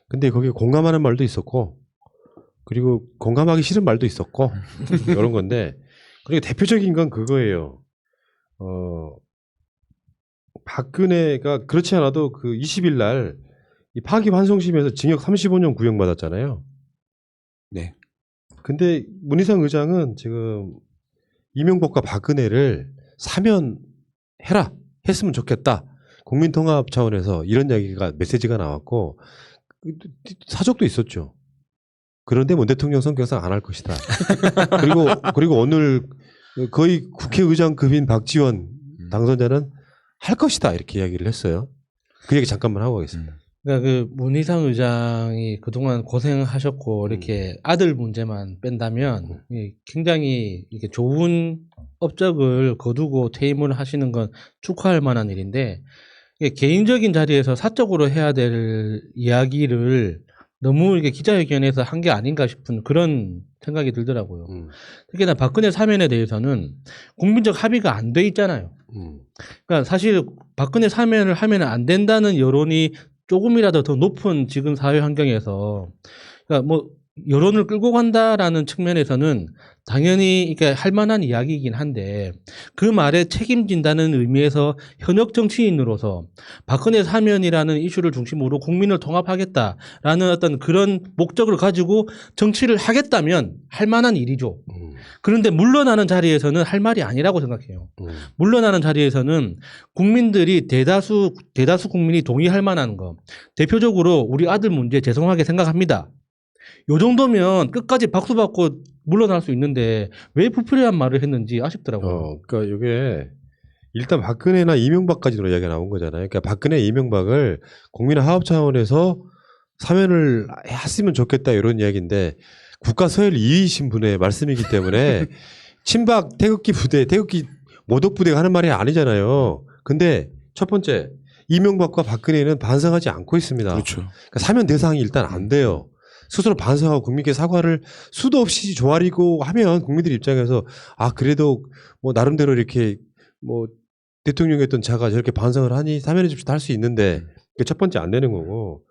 근데 거기에 공감하는 말도 있었고, 그리고 공감하기 싫은 말도 있었고, 이런 건데, 그리고 대표적인 건 그거예요. 박근혜가 그렇지 않아도 그 20일 날 이 파기환송심에서 징역 35년 구형받았잖아요. 네. 근데 문희상 의장은 지금 이명박과 박근혜를 사면해라, 했으면 좋겠다. 국민통합 차원에서 이런 이야기가 메시지가 나왔고 사적도 있었죠. 그런데 문 대통령 성격상 안 할 것이다. 그리고 오늘 거의 국회의장급인 박지원 당선자는 할 것이다 이렇게 이야기를 했어요. 그 얘기 잠깐만 하고 가겠습니다. 그러니까 그 문희상 의장이 그동안 고생하셨고 이렇게 아들 문제만 뺀다면 굉장히 이게 좋은 업적을 거두고 퇴임을 하시는 건 축하할 만한 일인데 이게 개인적인 자리에서 사적으로 해야 될 이야기를 너무 이게 기자회견에서 한 게 아닌가 싶은 그런 생각이 들더라고요. 특히나 박근혜 사면에 대해서는 국민적 합의가 안 돼 있잖아요. 그러니까 사실 박근혜 사면을 하면 안 된다는 여론이 조금이라도 더 높은 지금 사회 환경에서 그러니까 뭐 여론을 끌고 간다라는 측면에서는 당연히 이게 할 만한 이야기이긴 한데 그 말에 책임진다는 의미에서 현역 정치인으로서 박근혜 사면이라는 이슈를 중심으로 국민을 통합하겠다라는 어떤 그런 목적을 가지고 정치를 하겠다면 할 만한 일이죠. 그런데 물러나는 자리에서는 할 말이 아니라고 생각해요. 물러나는 자리에서는 국민들이 대다수 국민이 동의할 만한 거. 대표적으로 우리 아들 문제 죄송하게 생각합니다. 요 정도면 끝까지 박수 받고 물러날 수 있는데 왜 불필요한 말을 했는지 아쉽더라고요. 그러니까 이게 일단 박근혜나 이명박까지도 이야기가 나온 거잖아요. 그러니까 박근혜, 이명박을 국민의 화합 차원에서 사면을 했으면 좋겠다 이런 이야기인데 국가 서열 2위이신 분의 말씀이기 때문에 친박 태극기 부대, 태극기 모독 부대가 하는 말이 아니잖아요. 근데 첫 번째 이명박과 박근혜는 반성하지 않고 있습니다. 그렇죠. 그러니까 사면 대상이 일단 안 돼요. 스스로 반성하고 국민께 사과를 수도 없이 조아리고 하면 국민들 입장에서 아 그래도 뭐 나름대로 이렇게 뭐 대통령이었던 자가 저렇게 반성을 하니 사면해 줍시다 할 수 있는데 그게 첫 번째 안 되는 거고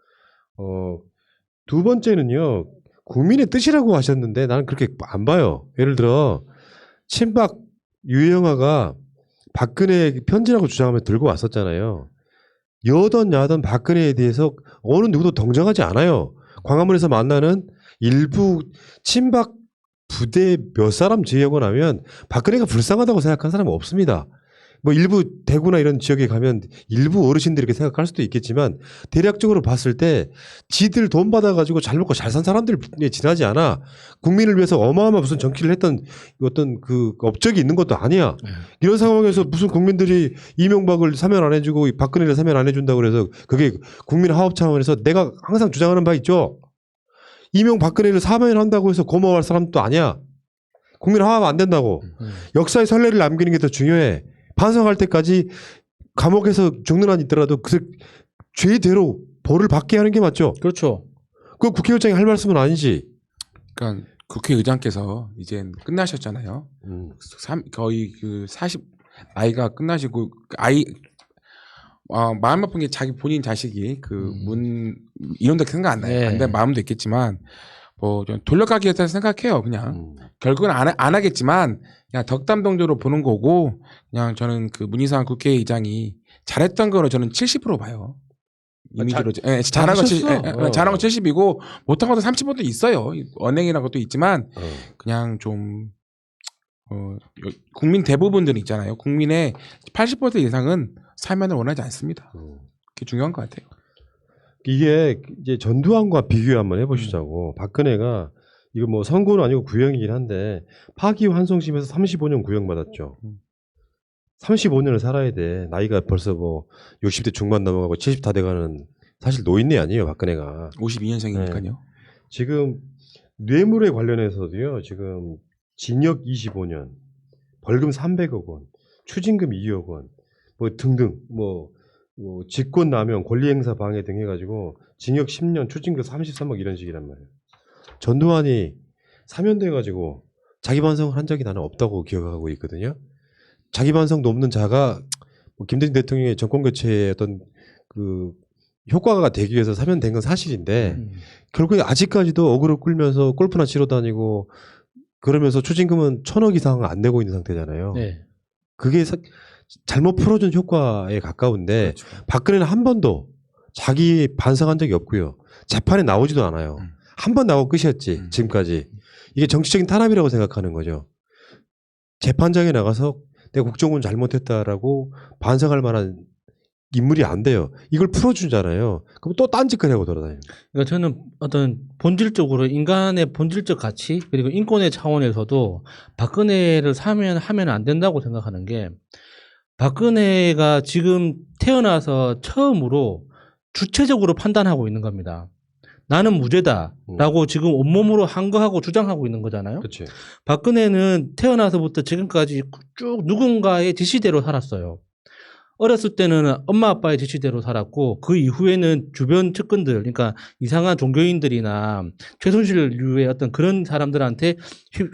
두 번째는요 국민의 뜻이라고 하셨는데 나는 그렇게 안 봐요. 예를 들어 친박 유영아가 박근혜 편지라고 주장하면 들고 왔었잖아요. 여든 야든 박근혜에 대해서 어느 누구도 동정하지 않아요. 광화문에서 만나는 일부 친박 부대 몇 사람 제외하고 나면 박근혜가 불쌍하다고 생각하는 사람은 없습니다. 뭐 일부 대구나 이런 지역에 가면 일부 어르신들이 이렇게 생각할 수도 있겠지만 대략적으로 봤을 때 지들 돈 받아가지고 잘 먹고 잘 산 사람들에 지나지 않아. 국민을 위해서 어마어마한 무슨 정치를 했던 어떤 그 업적이 있는 것도 아니야. 이런 상황에서 무슨 국민들이 이명박을 사면 안 해주고 박근혜를 사면 안 해준다고 그래서 그게 국민 화합 차원에서 내가 항상 주장하는 바 있죠. 이명박근혜를 사면한다고 해서 고마워할 사람도 아니야. 국민 화합 안 된다고. 역사의 선례를 남기는 게 더 중요해. 반성할 때까지 감옥에서 죽는 한 있더라도 그 죄대로 벌을 받게 하는 게 맞죠. 그렇죠. 그 국회의장이 할 말씀은 아니지. 그러니까 국회의장께서 이제 끝나셨잖아요. 거의 그 40 나이가 끝나시고 마음 아픈 게 자기 본인 자식이 그 이런다 생각 안 나요. 네. 안 된 마음도 있겠지만 뭐 좀 돌려가기 했다 생각해요. 그냥 결국은 안 하겠지만 그냥 덕담동조로 보는 거고 그냥 저는 그 문희상 국회의장이 잘했던 거로 저는 70% 봐요. 이미지로 잘한 건 70이고 못한 것도 30%도 있어요. 언행이라는 것도 있지만 그냥 좀 국민 대부분들 있잖아요. 국민의 80% 이상은 사면을 원하지 않습니다. 그게 중요한 것 같아요. 이게 이제 전두환과 비교 한번 해보시자고. 박근혜가 이거 뭐 선고는 아니고 구형이긴 한데 파기환송심에서 35년 구형받았죠. 35년을 살아야 돼. 나이가 벌써 뭐 60대 중반 넘어가고 70 다 돼가는 사실 노인네 아니에요, 박근혜가. 52년생이니까요. 네. 지금 뇌물에 관련해서도요. 지금 징역 25년, 벌금 300억 원, 추징금 2억 원, 뭐 등등 뭐 직권남용, 권리행사 방해 등 해가지고 징역 10년, 추징금 33억 이런 식이란 말이에요. 전두환이 사면돼가지고 자기 반성을 한 적이 나는 없다고 기억하고 있거든요. 자기 반성도 없는 자가 뭐 김대중 대통령의 정권 교체의 어떤 그 효과가 되기 위해서 사면된 건 사실인데 음. 결국에 아직까지도 어그로 끌면서 골프나 치러 다니고 그러면서 추징금은 1,000억 이상 안 내고 있는 상태잖아요. 네. 그게 잘못 풀어준 효과에 가까운데 그렇죠. 박근혜는 한 번도 자기 반성한 적이 없고요. 재판에 나오지도 않아요. 한 번 나오고 끝이었지 지금까지. 이게 정치적인 탄압이라고 생각하는 거죠. 재판장에 나가서 내가 국정원 잘못했다라고 반성할 만한 인물이 안 돼요. 이걸 풀어주잖아요. 그럼 또 딴짓거리 하고 돌아다니는 거예요. 그러니까 저는 어떤 본질적으로 인간의 본질적 가치 그리고 인권의 차원에서도 박근혜를 하면 안 된다고 생각하는 게 박근혜가 지금 태어나서 처음으로 주체적으로 판단하고 있는 겁니다. 나는 무죄다라고 지금 온몸으로 항거하고 주장하고 있는 거잖아요. 그렇죠. 박근혜는 태어나서부터 지금까지 쭉 누군가의 지시대로 살았어요. 어렸을 때는 엄마 아빠의 지시대로 살았고 그 이후에는 주변 측근들 그러니까 이상한 종교인들이나 최순실류의 어떤 그런 사람들한테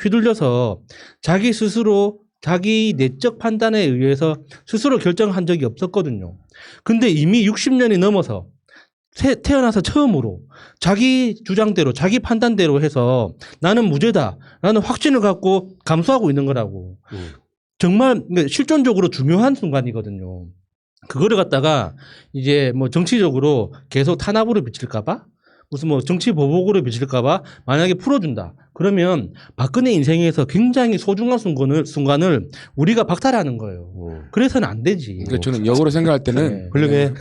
휘둘려서 자기 스스로 자기 내적 판단에 의해서 스스로 결정한 적이 없었거든요. 근데 이미 60년이 넘어서 태어나서 처음으로 자기 주장대로 자기 판단대로 해서 나는 무죄다라는 확신을 갖고 감수하고 있는 거라고. 정말 실존적으로 중요한 순간이거든요. 그거를 갖다가 이제 뭐 정치적으로 계속 탄압으로 비칠까봐 무슨 뭐 정치 보복으로 비칠까봐 만약에 풀어준다. 그러면 박근혜 인생에서 굉장히 소중한 순간을 우리가 박탈하는 거예요. 그래서는 안 되지. 그러니까 저는 역으로 생각할 때는 네. 훌륭해.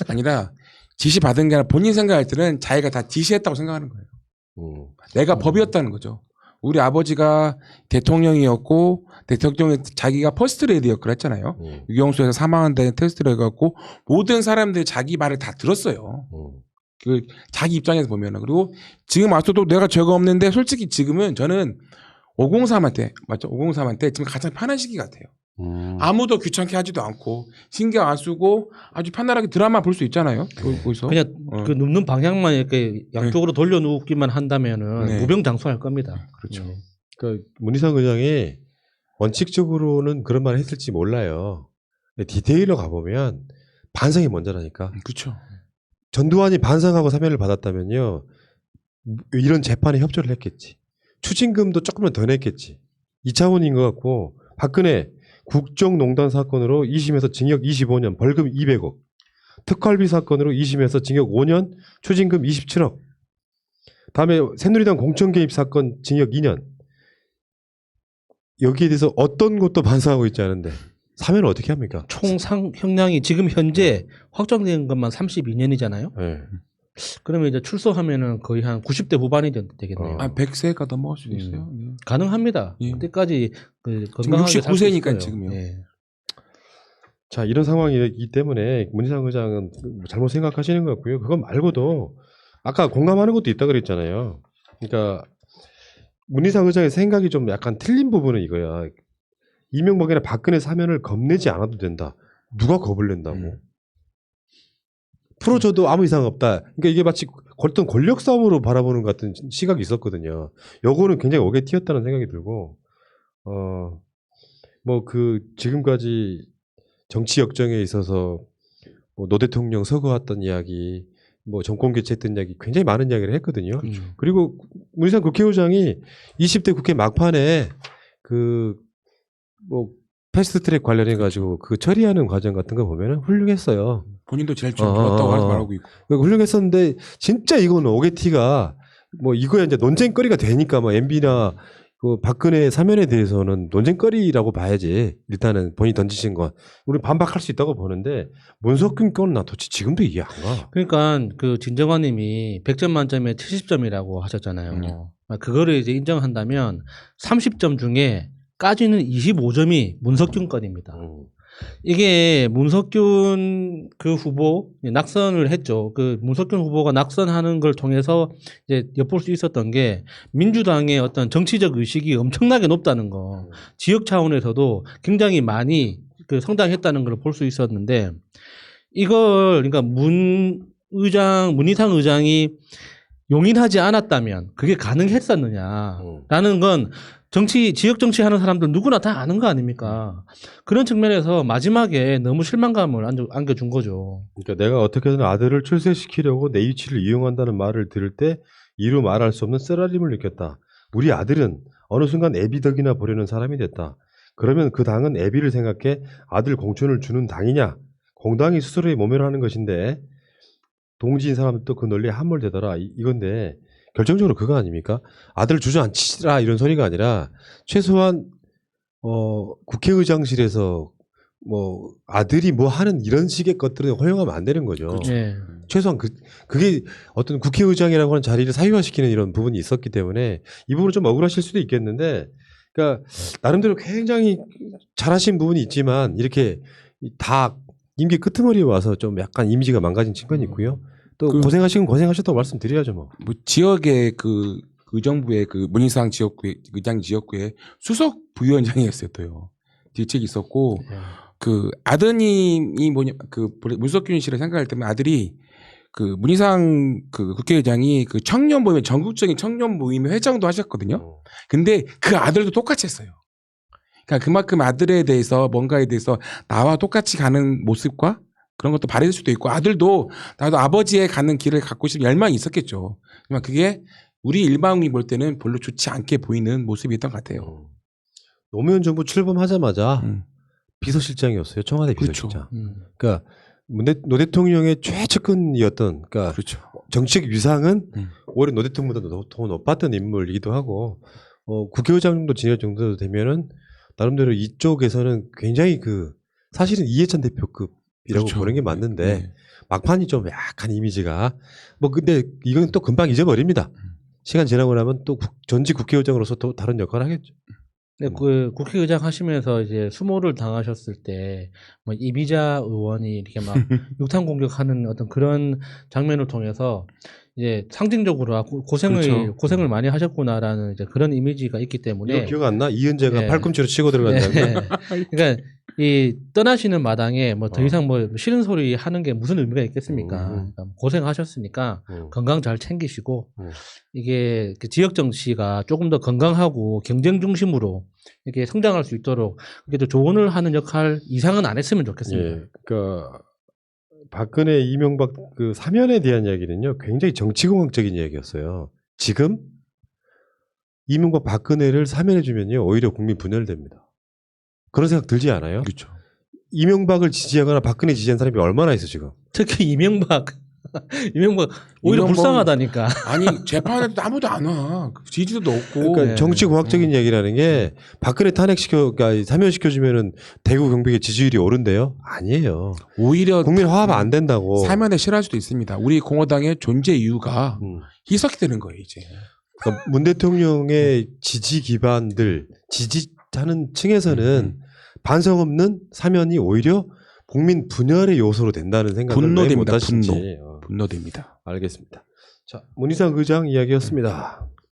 아니라 지시 받은 게 아니라 본인 생각할 때는 자기가 다 지시했다고 생각하는 거예요. 내가 법이었다는 거죠. 우리 아버지가 대통령이었고 대통령이 자기가 퍼스트레이디 역할을 했잖아요. 유경수에서 사망한 데는 테스트를 해갖고 모든 사람들이 자기 말을 다 들었어요. 그 자기 입장에서 보면은. 그리고 지금 와서도 내가 죄가 없는데 솔직히 지금은 저는 503한테 맞죠? 503한테 지금 가장 편한 시기 같아요. 아무도 귀찮게 하지도 않고 신경 안 쓰고 아주 편안하게 드라마 볼 수 있잖아요. 거기서 그냥 그 눕는 방향만 이렇게 양쪽으로 돌려놓기만 한다면은 네. 무병장수할 겁니다. 그렇죠. 네. 그러니까 문희상 의장이 원칙적으로는 그런 말을 했을지 몰라요. 근데 디테일로 가보면 반성이 먼저라니까. 그렇죠. 전두환이 반성하고 사면을 받았다면요. 이런 재판에 협조를 했겠지. 추징금도 조금만 더 냈겠지. 2차원인 것 같고 박근혜 국정농단 사건으로 2심에서 징역 25년 벌금 200억 특활비 사건으로 2심에서 징역 5년 추징금 27억 다음에 새누리당 공천 개입 사건 징역 2년 여기에 대해서 어떤 것도 반성하고 있지 않은데 사면을 어떻게 합니까? 총 형량이 지금 현재 확정된 것만 32년이잖아요. 네. 그러면 이제 출소하면은 거의 한 90대 후반이 되겠네요. 아 100세가 넘어갈 수도 있어요. 가능합니다. 예. 그때까지 그 지금 건강하게 살수 69세니까 있어요. 지금요. 예. 자 이런 상황이기 때문에 문희상 의장은 잘못 생각하시는 것 같고요. 그것 말고도 아까 공감하는 것도 있다 그랬잖아요. 그러니까 문희상 의장의 생각이 좀 약간 틀린 부분은 이거야. 이명박이나 박근혜 사면을 겁내지 않아도 된다. 누가 겁을 낸다고. 풀어줘도 아무 이상 없다. 그러니까 이게 마치 어떤 권력 싸움으로 바라보는 것 같은 시각이 있었거든요. 요거는 굉장히 오게 튀었다는 생각이 들고, 뭐 그 지금까지 정치 역정에 있어서 뭐 노 대통령 서거했던 이야기, 뭐 정권 교체했던 이야기 굉장히 많은 이야기를 했거든요. 그리고 문희상 국회의장이 20대 국회 막판에 그 뭐 패스트트랙 관련해 가지고 그 처리하는 과정 같은 거 보면은 훌륭했어요. 본인도 제일 좀 좋았다고 말하고 있고. 훌륭했었는데 진짜 이거는 오게티가 뭐 이거야 이제 논쟁거리가 되니까 뭐 MB나 그 박근혜 사면에 대해서는 논쟁거리라고 봐야지. 일단은 본인이 던지신 건 우리 반박할 수 있다고 보는데 문석균 건은 나 도대체 지금도 이해 안 가. 그러니까 그 진정환님이 100점 만점에 70점이라고 하셨잖아요. 그거를 이제 인정한다면 30점 중에 까지는 25점이 문석균 건입니다. 이게 문석균 그 후보 낙선을 했죠. 그 문석균 후보가 낙선하는 걸 통해서 이제 엿볼 수 있었던 게 민주당의 어떤 정치적 의식이 엄청나게 높다는 거, 지역 차원에서도 굉장히 많이 그 성장했다는 걸 볼 수 있었는데 이걸 그러니까 문희상 의장이 용인하지 않았다면 그게 가능했었느냐라는 건 지역 정치 하는 사람들 누구나 다 아는 거 아닙니까? 그런 측면에서 마지막에 너무 실망감을 안겨준 거죠. 그러니까 내가 어떻게든 아들을 출세시키려고 내 위치를 이용한다는 말을 들을 때 이루 말할 수 없는 쓰라림을 느꼈다. 우리 아들은 어느 순간 애비덕이나 보려는 사람이 됐다. 그러면 그 당은 애비를 생각해 아들 공천을 주는 당이냐? 공당이 스스로의 모멸하는 것인데 동지인 사람들도 그 논리에 함몰되더라. 이건데 결정적으로 그거 아닙니까? 아들 주저앉히라 이런 소리가 아니라 최소한 국회의장실에서 뭐 아들이 뭐 하는 이런 식의 것들은 허용하면 안 되는 거죠. 예. 최소한 그게 어떤 국회의장이라고 하는 자리를 사유화시키는 이런 부분이 있었기 때문에 이 부분은 좀 억울하실 수도 있겠는데, 그러니까 나름대로 굉장히 잘하신 부분이 있지만 이렇게 다 임기 끄트머리에 와서 좀 약간 이미지가 망가진 측면이 있고요. 또 고생하시긴 고생하셨다고 말씀드려야죠 뭐. 뭐 지역의 그 의정부의 그 문희상 지역구의 의장 지역구의 수석 부위원장이었어요 또요. 뒤책이 있었고 그 아드님이 뭐냐 그 문석균 씨를 생각할 때면 아들이 그 문희상 그 국회의장이 그 청년 모임 전국적인 청년 모임의 회장도 하셨거든요. 근데 그 아들도 똑같이 했어요. 그러니까 그만큼 아들에 대해서 뭔가에 대해서 나와 똑같이 가는 모습과 그런 것도 바랄 수도 있고 아들도 나도 아버지의 가는 길을 갖고 싶은 열망이 있었겠죠. 하지만 그게 우리 일반인이 볼 때는 별로 좋지 않게 보이는 모습이었던 것 같아요. 노무현 정부 출범하자마자 비서실장이었어요. 청와대 그렇죠. 비서실장. 그러니까 노 대통령의 최측근이었던, 그러니까 그렇죠. 정치적 위상은 오히려 노 대통령보다 더 높았던 인물이기도 하고, 국회의장 정도 지낼 정도 되면은 나름대로 이쪽에서는 굉장히 사실은 이해찬 대표급이라고 그렇죠. 보는 게 맞는데 네. 막판이 좀 약간 이미지가 근데 이건 또 금방 잊어버립니다. 시간 지나고 나면 또 전직 국회의장으로서 또 다른 역할을 하겠죠. 네, 그 국회의장 하시면서 이제 수모를 당하셨을 때 뭐 이비자 의원이 이렇게 막 육탄 공격하는 어떤 그런 장면을 통해서 이제 상징적으로 고생을 많이 하셨구나라는 이제 그런 이미지가 있기 때문에 이거 기억 안 나? 이은재가 네. 팔꿈치로 치고 들어간다는 거. 네. 그러니까 이 떠나시는 마당에 뭐 더 이상 뭐 싫은 소리 하는 게 무슨 의미가 있겠습니까? 그러니까 고생하셨으니까 건강 잘 챙기시고 이게 그 지역 정치가 조금 더 건강하고 경쟁 중심으로 이렇게 성장할 수 있도록 그렇게 또 조언을 하는 역할 이상은 안 했으면 좋겠습니다. 예, 그러니까 박근혜, 이명박 그 사면에 대한 이야기는요, 굉장히 정치공학적인 이야기였어요. 지금 이명박, 박근혜를 사면해주면요, 오히려 국민 분열됩니다. 그런 생각 들지 않아요? 그렇죠. 이명박을 지지하거나 박근혜 지지한 사람이 얼마나 있어 지금? 특히 이명박 오히려 이명박은- 불쌍하다니까. 아니 재판에도 아무도 안 와. 지지도 없고. 그러니까 네. 정치공학적인 이야기라는 게 박근혜 그러니까 사면시켜주면은 대구 경북의 지지율이 오른대요? 아니에요. 오히려 국민 화합 안 된다고. 사면에 싫어할 수도 있습니다. 우리 공화당의 존재 이유가 희석이 되는 거예요 이제. 그러니까 문 대통령의 지지 기반들, 지지하는 층에서는 반성 없는 사면이 오히려 국민 분열의 요소로 된다는 생각을 왜 분노됩니다. 못하신지. 분노됩니다. 알겠습니다. 자, 문희상 의장 이야기였습니다.